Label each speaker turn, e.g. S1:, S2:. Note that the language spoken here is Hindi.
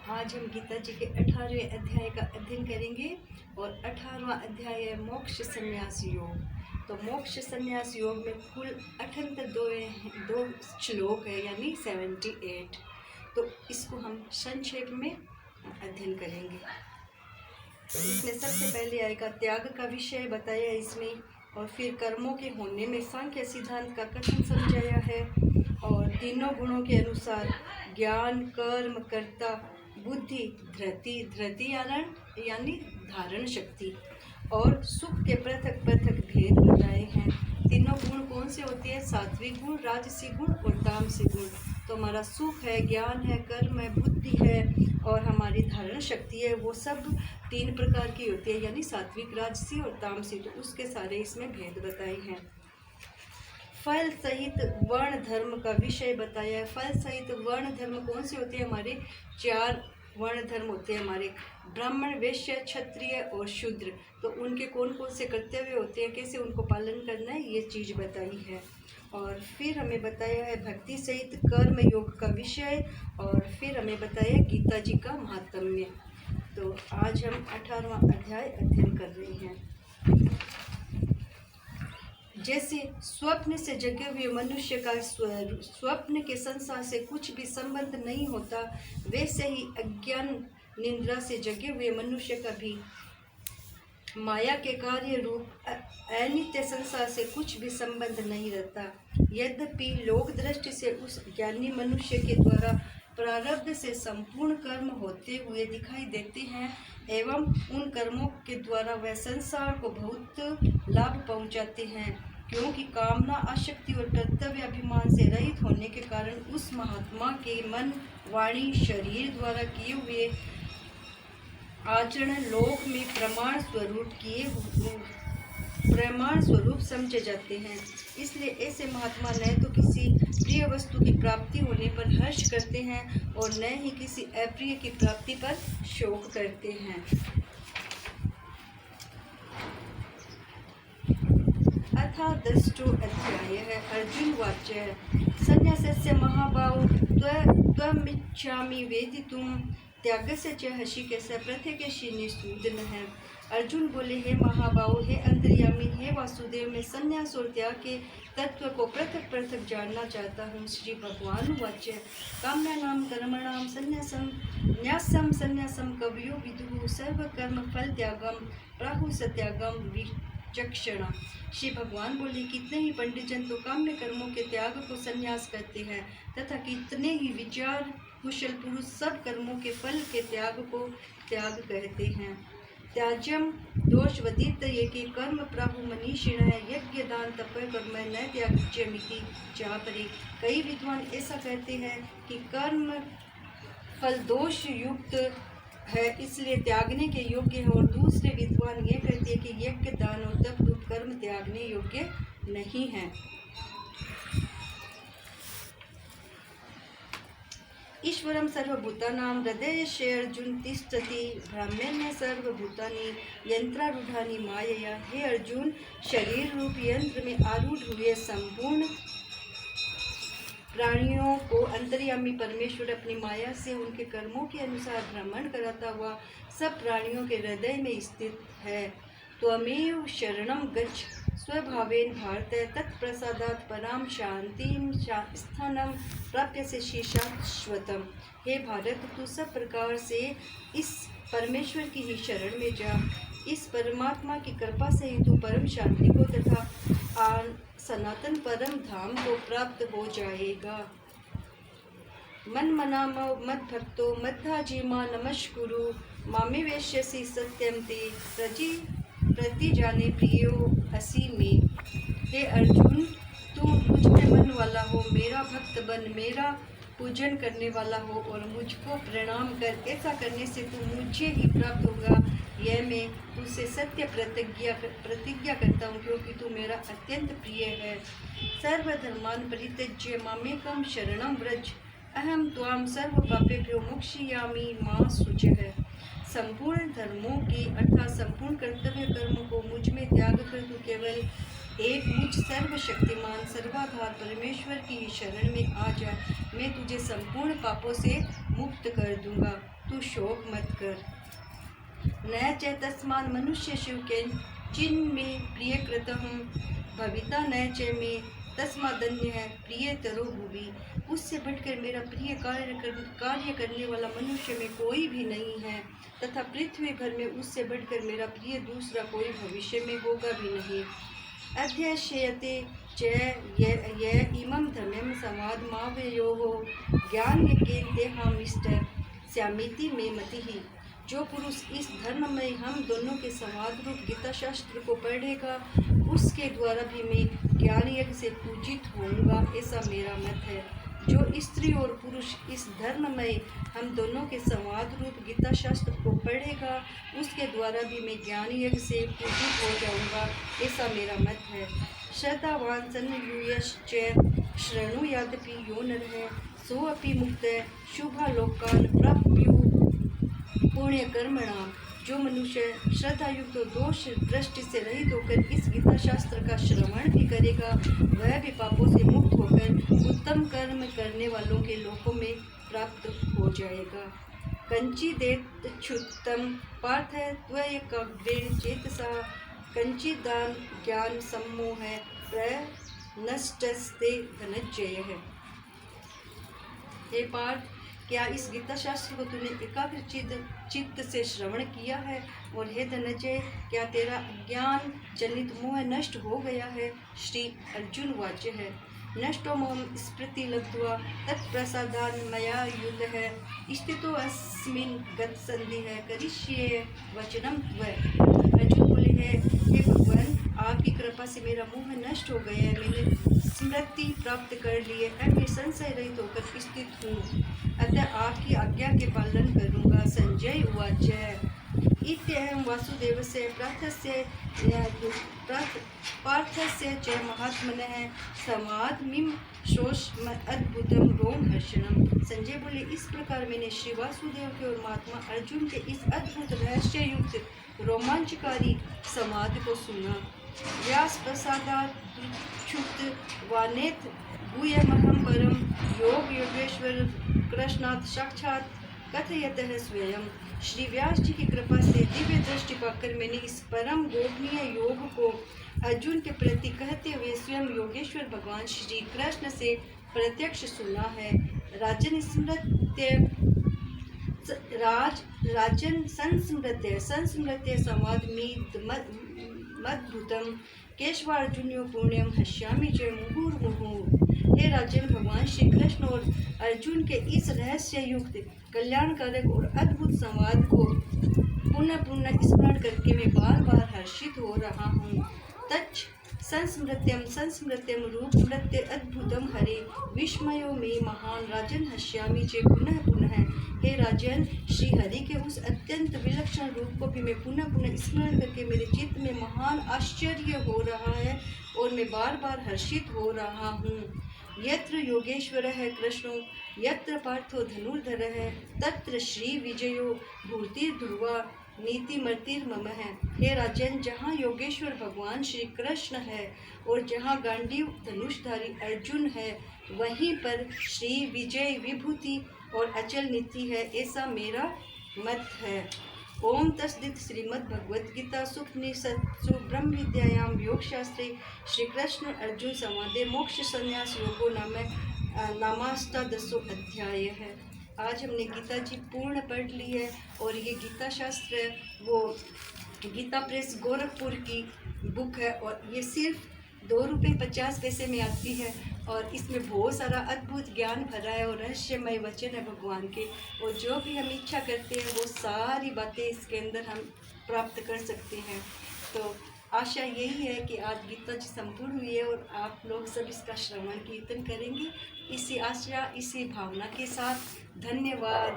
S1: आज हम गीता जी के 18वें अध्याय का अध्ययन करेंगे और 18वां अध्याय है मोक्ष संन्यास योग। तो मोक्ष संन्यास योग में कुल 78 दो श्लोक है, यानी 78। तो इसको हम संक्षेप में अध्ययन करेंगे। तो इसमें सबसे पहले आएगा त्याग का विषय बताया इसमें, और फिर कर्मों के होने में सांख्य सिद्धांत का कथन समझाया है, और तीनों गुणों के अनुसार ज्ञान, कर्म, कर्ता, बुद्धि, धृति यानी धारण शक्ति, और सुख के पृथक पृथक भेद बताए हैं। तीनों गुण कौन से होते हैं? सात्विक गुण, राजसिक गुण और तामसिक गुण। तो हमारा सुख है, ज्ञान है, कर्म है, बुद्धि है और हमारी धारण शक्ति है, वो सब 3 प्रकार की होती है, यानी सात्विक, राजसी और तामसिक। तो उसके सारे इसमें भेद बताए हैं। फल सहित वर्ण धर्म का विषय बताया है। फल सहित वर्ण धर्म कौन से होते हैं? हमारे 4 वर्ण धर्म होते हैं हमारे, ब्राह्मण, वैश्य, क्षत्रिय और शूद्र। तो उनके कौन कौन से कर्तव्य होते हैं, कैसे उनको पालन करना है, ये चीज़ बताई है। और फिर हमें बताया है भक्ति सहित कर्म योग का विषय, और फिर हमें बताया गीता जी का महात्म्य। तो आज हम 18वां अध्याय अध्ययन कर रहे हैं। जैसे स्वप्न से जगे हुए मनुष्य का स्वप्न के संसार से कुछ भी संबंध नहीं होता, वैसे ही अज्ञान निद्रा से जगे हुए मनुष्य का भी माया के कार्य रूप अनित्य संसार से कुछ भी संबंध नहीं रहता। यद्यपि लोक दृष्टि से उस ज्ञानी मनुष्य के द्वारा प्रारब्ध से संपूर्ण कर्म होते हुए दिखाई देते हैं, एवं उन कर्मों के द्वारा वह संसार को बहुत लाभ पहुंचाते हैं, क्योंकि कामना, आसक्ति और कर्तव्य अभिमान से रहित होने के कारण उस महात्मा के मन, वाणी, शरीर द्वारा किए हुए आचरण लोक में प्रमाण स्वरूप समझे जाते हैं। इसलिए ऐसे महात्मा न तो किसी प्रिय वस्तु की प्राप्ति होने पर हर्ष करते हैं और न ही किसी अप्रिय की प्राप्ति पर शोक करते हैं। अथा 10 अध्याय है। अर्जुन वाच्य संन्यासस्य महाबाहो त्वमिच्छामि वेदितुं त्यागस्य च हृषिकेश प्रत्यकेशि निसूदन है। अर्जुन बोले, हे महाबाहो, हे अंतर्यामी, हे वासुदेव, मैं संन्यास और त्याग के तत्व को पृथक पृथक जानना चाहता हूँ। श्री भगवान वाच्य काम्यानां कर्मणां न्यासं संन्यासं कवयो विदुः सर्वकर्म फल त्यागम प्राहु सत्यागम विचक्षणा। श्री भगवान बोले, कितने ही पंडितजन तो काम्य कर्मों के त्याग को संन्यास करते हैं, तथा कितने ही विचार कुशल पुरुष सब कर्मों के फल के त्याग को त्याग कहते हैं। त्याज्यम दोषवदित ये कि कर्म प्राहु मनीषिण है यज्ञ दान तप कर्म न त्याज्यमिति चापरे। कई विद्वान ऐसा कहते हैं कि कर्म फल दोष युक्त है, इसलिए त्यागने के योग्य है, और दूसरे विद्वान ये कहते हैं कि यज्ञ दान और तप रूप कर्म त्यागने योग्य नहीं है। ईश्वरम सर्वभूतानां हृदये अर्जुन तिष्ठति ब्रह्मण्य सर्वभूतानि यंत्रारूढ़ानि मायया। हे अर्जुन, शरीर रूप यंत्र में आरूढ़ हुए संपूर्ण प्राणियों को अंतर्यामी परमेश्वर अपनी माया से उनके कर्मों के अनुसार भ्रमण कराता हुआ सब प्राणियों के हृदय में स्थित है। त्वमेव शरणं गच्छ स्वभावेन भारत तत्प्रसादात् पराम शांतिं स्थानं प्राप्यसे शाश्वतम्। हे भारत, तू सब प्रकार से इस परमेश्वर की ही शरण में जा। इस परमात्मा की कृपा से ही तू परम शांति को तथा सनातन परम धाम को प्राप्त हो जाएगा। मन मना मद भक्तो मद्धाजीमा नमस्कुरु मामे वेश्यसि सत्यम ते प्रति जाने प्रियो हसी में। हे अर्जुन, तू मुझ में मन वाला हो, मेरा भक्त बन, मेरा पूजन करने वाला हो और मुझको प्रणाम कर। ऐसा करने से तू मुझे ही प्राप्त होगा, यह मैं तुझसे सत्य प्रतिज्ञा करता हूँ, क्योंकि तू मेरा अत्यंत प्रिय है। सर्वधर्मान् परित्यज्य मामेकं शरणं व्रज अहम त्वां सर्व पापेभ्यो मोक्षयिष्यामि मा शुचः। संपूर्ण धर्मों की अर्थात संपूर्ण कर्तव्य कर्मों को मुझ में त्याग कर तू केवल एक मुझ सर्वशक्तिमान सर्वाधार परमेश्वर की शरण में आ जा। मैं तुझे संपूर्ण पापों से मुक्त कर दूंगा, तू शोक मत कर। न च तस्मान् मनुष्य शिवके चिन्ह में प्रिय कृतहूँ, भविता न च में तस्मादन्य है प्रिय तरो भुवि। उससे बढ़कर मेरा प्रिय कार्य करने वाला मनुष्य में कोई भी नहीं है, तथा पृथ्वी भर में उससे बढ़कर मेरा प्रिय दूसरा कोई भविष्य में होगा भी नहीं। अध्यक्षयते च य इमं धर्म्यं संवादमावयोः ज्ञानयज्ञेन देहामिष्ट स्यामिति मे मतिः। जो पुरुष इस धर्म में हम दोनों के संवाद रूप गीता शास्त्र को पढ़ेगा, उसके द्वारा भी मैं ज्ञान यज्ञ से पूजित होऊंगा, ऐसा मेरा मत है। जो स्त्री और पुरुष इस धर्म में हम दोनों के संवाद रूप गीता शास्त्र को पढ़ेगा, उसके द्वारा भी मैं ज्ञान यज्ञ से पूजित हो जाऊंगा, ऐसा मेरा मत है। श्रद्धावान सन्यूयश्च शृणुयादपि यो नरः सोऽपि मुक्तः शुभालोकान् प्राप्युः पुण्य कर्मणाम। जो मनुष्य श्रद्धायुक्त तो दोष दृष्टि से रहित होकर इस गीता शास्त्र का श्रवण भी करेगा, वह भी पापों से मुक्त होकर उत्तम कर्म करने वालों के लोकों में प्राप्त हो जाएगा। कंचिदेतच्छ्रुतं पार्थ त्वयैकाग्रेण चेतसा कंचिदान ज्ञान सम्मोह प्रनष्टस्ते धनंजय। हे पार्थ, क्या इस गीता शास्त्र को तूने एकाग्र चित्त से श्रवण किया है? और हे धनंजय, क्या तेरा ज्ञान जनित मोह नष्ट हो गया है? श्री अर्जुन वाच्य है, नष्टो मोह स्मृति लब्ध्वा तत्प्रसादान् मया युद्धः स्थितो अस्मिन् गतसन्धिः करिष्ये वचनं त्वम्। अर्जुन बोले हैं, हे भगवान, आपकी कृपा से मेरा मोह नष्ट हो गया है, मैंने स्मृति प्राप्त कर ली है, अब मैं संशय रहित होकर स्थित हूँ, अतः आपकी आज्ञा के पालन करूँगा। संजय उवाच इत्यहं वासुदेवस्य पार्थस्य च महात्मनः समाधमिं शोषम अद्भुतम रोमहर्षणम। संजय बोले, इस प्रकार मैंने श्री वासुदेव के और महात्मा अर्जुन के इस अद्भुत रहस्य युक्त रोमांचकारी समाधि को सुना। व्यास प्रसादात् क्षुब्ध वानेत गुह्यमहं परम योग योगेश्वर कृष्णात् साक्षात् कथयतः स्वयं। श्री व्यास जी की कृपा से दिव्य दृष्टि पाकर मैंने इस परम गोपनीय योग को अर्जुन के प्रति कहते हुए स्वयं योगेश्वर भगवान श्री कृष्ण से प्रत्यक्ष सुना है। राजन संस्मृत्य संवाद मद्भुतम केशवार्जुन्यो पुण्यम हश्यामि च मुहुर्मुहुः। हे राजन, भगवान श्री कृष्ण और अर्जुन के इस रहस्य युक्त कल्याणकारक और अद्भुत संवाद को पुनः पुनः स्मरण करके मैं बार बार हर्षित हो रहा हूँ। तच्च संस्मृत्यम रूप नृत्य अद्भुतम हरे विस्मयो में महान राजन हश्यामि च पुनः पुनः। हे राजन, श्री हरि के उस अत्यंत विलक्षण रूप को भी मैं पुनः पुनः स्मरण करके मेरे चित्त में महान आश्चर्य हो रहा है और मैं बार बार हर्षित हो रहा हूँ। यत्र योगेश्वरः कृष्णो यत्र पार्थो धनुर्धरः तत्र श्री विजयो भूतिर्ध्रुवा नीतिमतिर्मम है। हे राजन, जहाँ योगेश्वर भगवान श्री कृष्ण है और जहाँ गांडीव धनुषधारी अर्जुन है, वहीं पर श्री विजय विभूति और अचल नीति है, ऐसा मेरा मत है। ओम तस्दित श्रीमद् भगवद गीता सुपनिषत्सु ब्रह्म विद्यायां योग शास्त्रे श्री कृष्ण अर्जुन संवादे मोक्ष संन्यास योगो नामाष्टादशो अध्याय है। आज हमने गीता जी पूर्ण पढ़ ली है और ये गीता शास्त्र वो गीता प्रेस गोरखपुर की बुक है और ये सिर्फ ₹2.50 में आती है और इसमें बहुत सारा अद्भुत ज्ञान भरा है और रहस्यमय वचन है भगवान के, और जो भी हम इच्छा करते हैं वो सारी बातें इसके अंदर हम प्राप्त कर सकते हैं। तो आशा यही है कि आज गीता जी संपूर्ण हुई है और आप लोग सब इसका श्रवण कीर्तन करेंगे। इसी आशा, इसी भावना के साथ धन्यवाद।